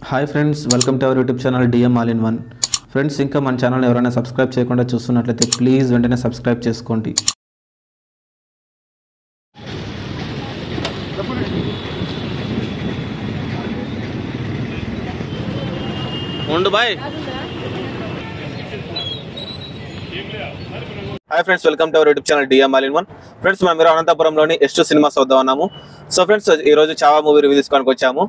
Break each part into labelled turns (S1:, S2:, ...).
S1: Hi friends, welcome to our YouTube channel DM all in one. Friends, ఇంకా మన channel ఎవరైనా subscribe చేయకుండా చూస్తున్నట్లయితే ప్లీజ్ వెంటనే సబ్స్క్రైబ్ చేసుకోండి. Hi friends, welcome to our YouTube channel DM all in one. Friends, మేము అనంతపురంలోని ఎస్2 cinemas వద్ద ఉన్నాము. సో ఫ్రెండ్స్, ఈరోజు చావా మూవీ రివ్యూ తీసుకోవడానికి వచ్చాము.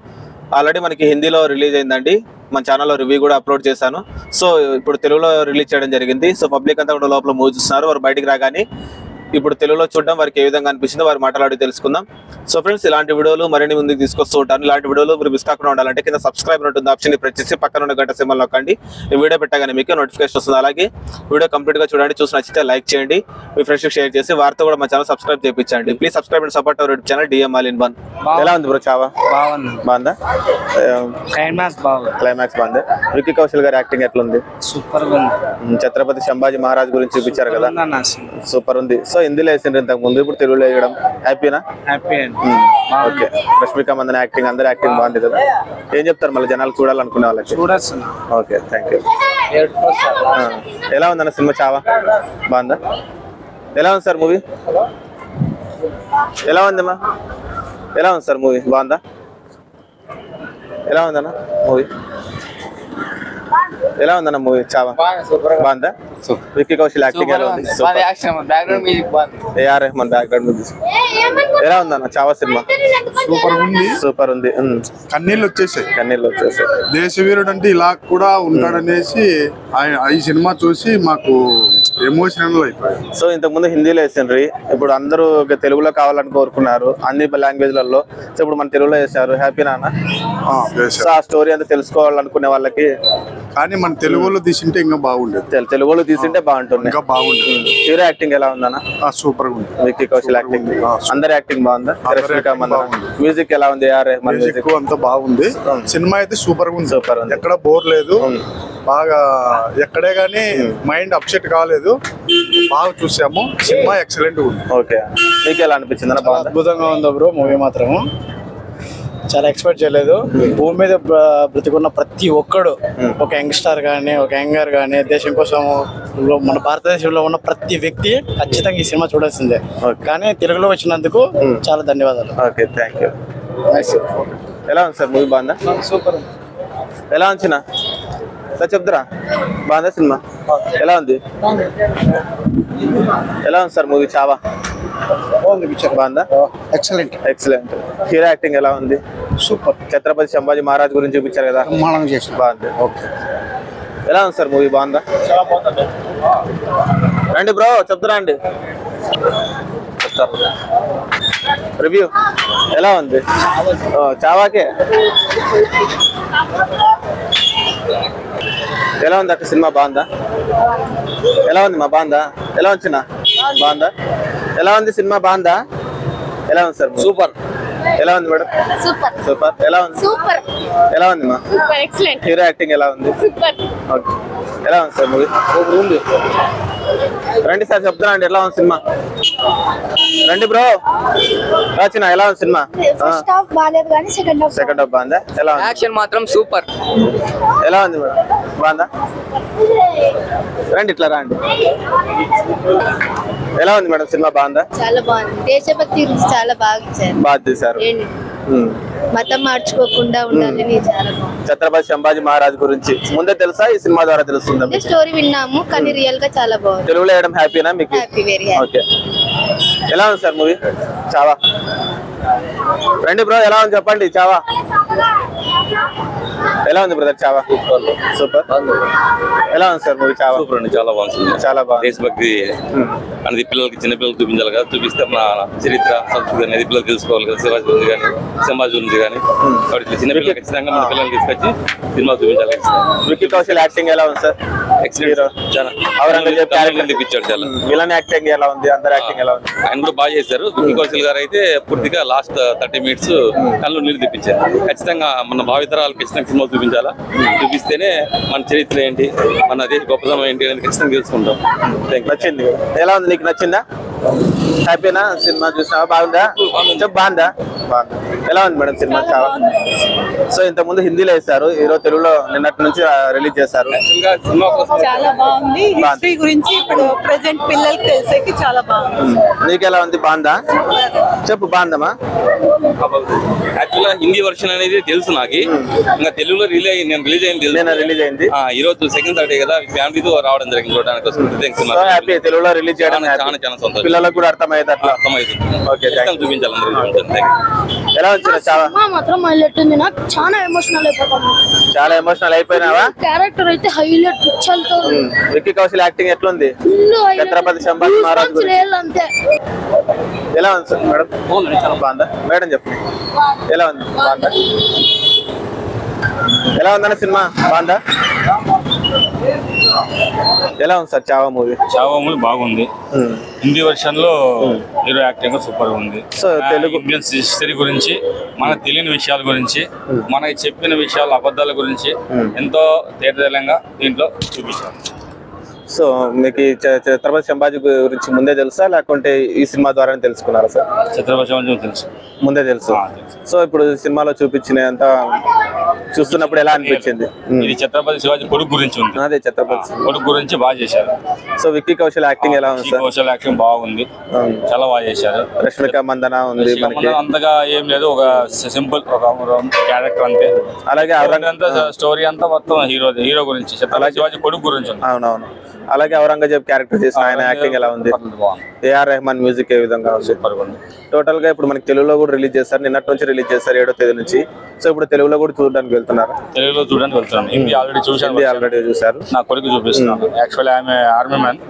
S1: ఆల్రెడీ మనకి హిందీలో రిలీజ్ అయిందండి. మన ఛానల్లో రివ్యూ కూడా అప్లోడ్ చేశాను. సో ఇప్పుడు తెలుగులో రిలీజ్ చేయడం జరిగింది. సో పబ్లిక్ అంతా కూడా లోపల మూవీ చూస్తున్నారు. వారు బయటికి రాగానే ఇప్పుడు తెలుగులో చూడడం వారికి ఏ విధంగా అనిపించిందో వారు మాట్లాడి తెలుసుకుందాం. సో ఫ్రెండ్స్, ఇలాంటి వీడియోలు మరిన్ని ముందుకు తీసుకొస్తూ ఉంటాను. ఇలాంటి వీడియోలు మీరు మిస్ కాకుండా ఉండాలంటే కింద సబ్స్క్రైబ్ ఉంటుంది ఆప్షన్ ప్రెస్ చేసి పక్కన ఉన్న గంట సింబల్ నొక్కండి. ఈ వీడియో పెట్టగానే మీకు నోటిఫికేషన్ వస్తుంది. అలాగే వీడియో కంప్లీట్ గా చూడండి. చూసి నచ్చితే లైక్ చేయండి, మీ ఫ్రెండ్స్ షేర్ చేసి వారితో కూడా మా ఛానల్ సబ్స్క్రైబ్ చేయించండి. Please subscribe and support our YouTube channel DM all in one. ఎలా ఉంది బ్రో చావా? బాగుందా? క్లైమాక్స్ బాగుంది. విక్కీ కౌశల్ గారి యాక్టింగ్ ఎట్లా ఉంది? సూపర్ గా ఉంది. ఛత్రపతి సంభాజీ మహారాజ్ గురించి చూపించారు కదా, సూపర్ ఉంది. సో హిందీలో వేసిండ్రు ఇంతకు ముందు, ఇప్పుడు తెలుగులో వేయడం హ్యాపీనా? Happy. Okay, Rashmika Mandanna acting, అందరి యాక్టింగ్ బాగుంది కదా. ఏం చెప్తారు మళ్ళీ జనాలు చూడాలనుకునే వాళ్ళకి? Okay, thank you. ఎలా ఉందన్న సినిమా చావా? బాగుందా? ఎలా ఉంది సార్ మూవీ? ఎలా ఉందమ్మా? ఎలా ఉంది సార్ మూవీ? బాగుందా? ఎలా ఉందన్న మూవీ? ఎలా ఉందన్న మూవీ చావా? బాగుందా? విక్కీ కౌశల్ యాక్టింగ్ ఎలా ఉంది? AR Rahman background music. ఎలా ఉందన్న చావా సినిమా? సూపర్ ఉంది.
S2: కన్నీళ్ళు వచ్చేసాయి.
S3: దేశవీరుడు అంటే ఇలా కూడా ఉంటాడనేసి ఈ సినిమా చూసి మాకు ఎమోషనల్ అయిపోయింది.
S1: సో ఇంతకు ముందు హిందీలో వేసిండ్రు, ఇప్పుడు అందరూ తెలుగులో కావాలని కోరుకున్నారు అన్ని లాంగ్వేజ్లలో. సో ఇప్పుడు మన తెలుగులో వేసారు. హ్యాపీనా అన్న? సో ఆ స్టోరీ అంతా తెలుసుకోవాలనుకునే వాళ్ళకి.
S3: కానీ మన తెలుగులో తీసింటే ఇంకా బాగుండేది.
S1: తెలుగులో తీసింటే బాగుంటుంది,
S3: ఇంకా బాగుండేది.
S1: హీరో యాక్టింగ్ ఎలా ఉందన్న?
S3: సూపర్ గా ఉంది.
S1: విక్కీ కౌశల్ యాక్టింగ్, అందరి యాక్టింగ్ బాగుందా? రష్మిక మందన మ్యూజిక్ ఎలా ఉంది? ఏఆర్ రెహమాన్ మ్యూజిక్
S3: అంతా బాగుంది. సినిమా అయితే సూపర్ గా ఉంది. సూపర్ ఉంది, ఎక్కడ బోర్ లేదు. బాగా ఎక్కడే గానీ మైండ్ అప్సెట్ కాలేదు. బాగా చూసాము. సినిమా ఎక్సలెంట్ ఉంది.
S1: ఓకే, మీకు ఎలా అనిపించింది?
S2: అద్భుతంగా ఉందా బ్రో మూవీ మాత్రము. చాలా ఎక్స్పెక్ట్ చేయలేదు. భూమి మీద బ్రతికున్న ప్రతి ఒక్కడు, ఒక యంగ్స్టర్ కానీ, ఒక యంగర్ కానీ, దేశం కోసం మన భారతదేశంలో ఉన్న ప్రతి వ్యక్తి ఖచ్చితంగా ఈ సినిమా చూడాల్సిందే. కానీ తెలుగులో వచ్చినందుకు చాలా ధన్యవాదాలు.
S1: Okay, thank you. ఎలా ఉంది సార్ మూవీ? బాగుందా?
S2: సూపర్.
S1: ఎలా ఉంచినా సార్ చెప్తారా? బాగుందా సినిమా? ఎలా ఉంది? ఎలా ఉంది సార్ మూవీ చావా? బాగుందా?
S2: ఎక్సలెంట్.
S1: హీరో యాక్టింగ్ ఎలా ఉంది?
S2: సూపర్.
S1: ఛత్రపతి సంభాజీ మహారాజ్ గురించి చూపించారు కదా, బాగుంది. ఓకే, ఎలా ఉంది సార్ మూవీ? బాగుందా? రండి బ్రో, చెప్తారా అండి రివ్యూ ఎలా ఉంది? చావాకే ఎలా ఉంది అక్క సినిమా? బాగుందా? ఎలా ఉంది మా? బాగుందా? ఎలా వచ్చినా? బాగుందా? ఎలా ఉంది సినిమా? బాగుందా? ఎలా ఉంది సార్? సూపర్. ఎలా ఉంది మేడం? సూపర్. ఎలా ఉంది? ఎలా ఉంది మా? హీరో యాక్టింగ్ ఎలా ఉంది? ఓకే, ఎలా ఉంది సార్ మూవీ? ఉంది. రండి సార్, చెప్తున్నా అండి ఎలా ఉంది సినిమా? రండి బ్రో, రాచిన ఎలా ఉంది సినిమా? సెకండ్ హాఫ్ బాగుందా? ఎలా ఉంది?
S4: యాక్షన్ మాత్రం సూపర్.
S1: ఎలా ఉంది మేడం? బాగుందా? రండి, ఇట్లా రండి. ఎలా ఉంది మేడం సినిమా? బాగుందా?
S5: చాలా బాగుంది. దేశభక్తి గురించి చాలా బాగా
S1: తీశారు.
S5: మతం మార్చుకోకుండా ఉండాలని చాలా బాగుంది.
S1: ఛత్రపతి సంభాజీ మహారాజ్ గురించి ముందే తెలుసా? ఈ సినిమా ద్వారా తెలుస్తుంది.
S5: స్టోరీ విన్నాము, కానీ రియల్ గా చాలా బాగుంది.
S1: తెలుగులో వేయడం హ్యాపీనా మీకు?
S5: Happy, very happy.
S1: ఓకే, ఎలా ఉంది సార్ మూవీ చావా? రండి బ్రో, ఎలా ఉంది చెప్పండి చావా? ఎలా ఉంది బ్రదర్ చావా? సూపర్. ఎలా ఉంది సార్ మూవీ చావా?
S6: సూపర్ అండి, చాలా బాగుంది.
S1: చాలా బాగుంది.
S6: దేశభక్తి అనేది పిల్లలకి, చిన్న పిల్లలకి చూపించాలి కదా. చూపిస్తే మన చరిత్ర, సంస్కృతి అనేది పిల్లలు తెలుసుకోవాలి కదా. శివాజీ గురించి కానీ, సంభాజీ గురించి కానీ. కాబట్టి చిన్న పిల్లలకి ఖచ్చితంగా మన పిల్లల్ని తీసుకొచ్చి సినిమా చూపించాలి.
S1: విక్కీ కౌశల్ యాక్టింగ్ ఎలా ఉంది సార్?
S6: ఎక్సలెంట్. చాలా తెప్పించాడు. చాలా
S1: విలన్ యాక్టింగ్ ఎలా ఉంది? అందరి యాక్టింగ్ ఎలా ఉంది?
S6: ఆయన కూడా బాగా చేశారు. విక్కీ కౌశల్ గారు అయితే పూర్తిగా లాస్ట్ 30 minutes కళ్ళు నీళ్ళు తెప్పించారు. ఖచ్చితంగా మన భావితరాలు ఖచ్చితంగా సినిమా చూపించాలా. చూపిస్తేనే మన చరిత్ర ఏంటి, మన దేశ గొప్పతనం ఏంటి అనేది ఖచ్చితంగా తెలుసుకుంటాం.
S1: నచ్చింది. ఎలా ఉంది? నీకు నచ్చిందా? హ్యాపీనా సినిమా చూసినావా? బాగుందా? బాగుందా? ఎలా ఉంది మేడం సినిమా? చాలా సో ఇంత ముందు హిందీలో వేస్తారు, ఈరోజు తెలుగులో నిన్నటి నుంచి రిలీజ్ చేశారు.
S4: చాలా బాగుంది. హిస్టరీ గురించి ఇప్పుడు ప్రెసెంట్ పిల్లలకి తెలిసేకి చాలా బాగుంది.
S1: నీకు ఎలా ఉంది? బాగుందా? చెప్పు, బాగుందమ్మా?
S6: యాక్చువల్గా హిందీ వర్షన్ అనేది తెలుసు నాకు, ఇంకా తెలుగులో రిలీజ్ అయింది. ఈ రోజు సెకండ్ సాటర్డే కదా, ఫ్యామిలీతో రావడం జరిగింది చూడడానికి.
S1: హ్యాపీ తెలుగులో రిలీజ్ చేయడం
S6: చాలా సంతోషం.
S1: పిల్లలకు కూడా అర్థమయ్యేది అట్లా
S6: అర్థమవుతుంది. చూపించాలి.
S1: ఎలా వచ్చిన? చాలా
S7: మాత్రం హైలైట్ ఉంది. నాకు చాలా ఎమోషనల్ అయిపోతాను.
S1: చాలా ఎమోషనల్ అయిపోయినావా?
S7: క్యారెక్టర్ అయితే హైలైట్ పిచ్చలతో.
S1: విక్కీ కౌశల్ యాక్టింగ్ ఎట్లుంది? ఛత్రపతి సంభాజీ మహారాజ్
S7: అంతే.
S1: ఎలా ఉంది సార్ మేడం? బాగుందా మేడం? చెప్పండి ఎలా ఉంది? బాగుందా? ఎలా ఉందన్న సినిమా? బాగుందా? ఎలా ఉంది sir Chhaava movie?
S8: Chhaava movie బాగుంది. హిందీ వర్షన్ లో హీరో యాక్టింగ్ సూపర్ ఉంది.
S1: సో తెలుగు
S8: ఇండియన్ హిస్టరీ గురించి, మనకు తెలియని విషయాల గురించి, మనకి చెప్పిన విషయాల అబద్ధాల గురించి ఎంతో తేటతెల్లంగా దీంట్లో చూపించారు.
S1: సో మీకు ఈ ఛత్రపతి సంభాజీ గురించి ముందే తెలుసా, లేకుంటే ఈ సినిమా ద్వారా తెలుసుకున్నారా సార్?
S8: ఛత్రపతి సంభాజీ తెలుసు,
S1: ముందే తెలుసు. సో ఇప్పుడు సినిమాలో చూపించినంత చూస్తున్నప్పుడు ఎలా అనిపించింది?
S8: ఇది ఛత్రపతి శివాజీ కొడుకు గురించి ఉంది.
S1: అదే ఛత్రపతి
S8: కొడుకు గురించి బాగా చేశారు.
S1: సో విక్కీ కౌశల్ యాక్టింగ్ ఎలా ఉంది సార్?
S8: కౌశల్ యాక్టింగ్ బాగుంది, చాలా బాగా చేశారు.
S1: రష్మిక మందన ఉంది మనకి.
S8: అంతగా ఏం లేదు, ఒక సింపుల్ ఒక క్యారెక్టర్ అంతే.
S1: అలాగే
S8: స్టోరీ అంతా మొత్తం హీరో గురించి, ఛత్రపతి శివాజీ కొడుకు గురించి ఉంది.
S1: అవునవును. అలాగే ఔరంగజేబ్ క్యారెక్టర్ చేసిన ఆయన యాక్టింగ్ ఎలా ఉంది? ఏఆర్ రెహమాన్ మ్యూజిక్ ఏ విధంగా ఉంది? టోటల్ గా ఇప్పుడు మనకి తెలుగులో కూడా రిలీజ్ చేస్తారు, నిన్నటి నుంచి రిలీజ్ చేస్తారు 7వ తేదీ నుంచి. సో ఇప్పుడు తెలుగులో కూడా చూడడానికి వెళ్తున్నారు?
S8: తెలుగులో చూడడానికి వెళ్తున్నాను. హిందీ ఆల్రెడీ చూశారు. నా కొడుకు చూపిస్తున్నాను. యాక్చువల్లీ ఆమె ఆర్మీ మ్యాన్.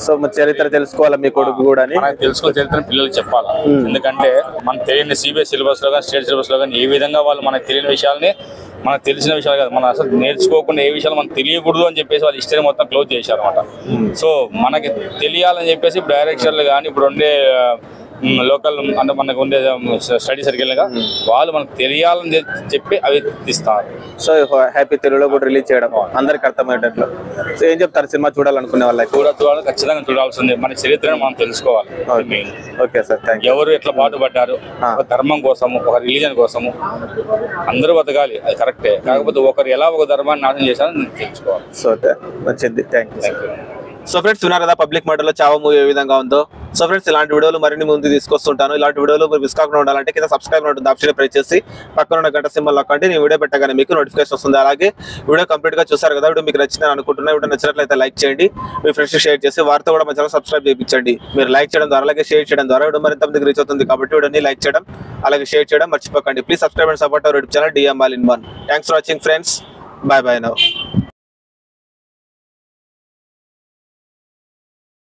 S1: సో చరిత్ర తెలుసుకోవాలా మీ కొడుకు కూడా?
S8: తెలుసుకుని చరిత్ర పిల్లలకి చెప్పాలి. ఎందుకంటే మనకు తెలియని సిబిఎస్ సిలబస్ లో కానీ స్టేట్ సిలబస్ లో కానీ ఏ విధంగా వాళ్ళు మనకు తెలియని విషయాల్ని, మనకు తెలిసిన విషయాలు కాదు, మనం అసలు నేర్చుకోకుండా ఏ విషయాలు మనకు తెలియకూడదు అని చెప్పేసి వాళ్ళు హిస్టరీ మొత్తం క్లోజ్ చేశారు అనమాట. సో మనకి తెలియాలని చెప్పేసి ఇప్పుడు డైరెక్టర్లు కానీ ఇప్పుడు ఉండే లోకల్ అంటే మనకు ఉండే స్టడీ సర్కిల్ గా వాళ్ళు మనకు తెలియాలని చెప్పి అవి తీస్తారు.
S1: సో హ్యాపీ తెలుగులో కూడా రిలీజ్ చేయడం అందరికి అర్థమయ్యేటట్లు. సో ఏం చెప్తారు సినిమా చూడాలనుకునే వాళ్ళకి?
S8: చూడాలి, ఖచ్చితంగా చూడాల్సింది. మన చరిత్రను మనం తెలుసుకోవాలి.
S1: Okay sir, thank you.
S8: ఎవరు ఎట్లా పాటుపడ్డారు, ఒక ధర్మం కోసము, ఒక రిలీజన్ కోసము అందరూ బతకాలి, అది కరెక్టే. కాకపోతే ఒకరు ఎలా ఒక ధర్మాన్ని నాశనం చేశారని తెలుసుకోవాలి.
S1: సో వచ్చింది, థ్యాంక్ యూ. సో ఫ్రెండ్స్ విన్నారు కదా పబ్లిక్ మోడల్ లో చావా మూవీ ఏ విధంగా ఉందో. సో ఫ్రెండ్స్ ఇలాంటి వీడియోలు మరిన్ని ముందు తీసుకొస్తుంటాను. ఇలాంటి వీడియోలు మీరు మిస్ కాకుండా ఉండాలంటే కింద సబ్స్క్రైబ్ ఉంటుంది ఆప్షన్ ప్రెస్ చేసి పక్కన ఉన్న గంట సింబల్ నొక్కండి. నేను వీడియో పెట్టగానే మీకు నోటిఫికేషన్ వస్తుంది. అలాగే వీడియో కంప్లీట్ గా చూసారు కదా, వీడియో మీకు నచ్చిందని అనుకుంటున్నా. వీడియో నచ్చినట్లయితే లైక్ చేయండి, మీ ఫ్రెండ్స్ షేర్ చేసి వారితో కూడా మంచిగా సబ్స్క్రైబ్ చేయించండి. మీరు లైక్ చేయడం ద్వారా అలాగే షేర్ చేయడం ద్వారా వీడియో మరింత మందికి రీచ్ అవుతుంది. కాబట్టి వీడియోని లైక్ చేయడం అలాగే షేర్ చేయడం మర్చిపోకండి. Please subscribe and support our YouTube channel DM All in One. Thanks for watching friends. Bye bye now.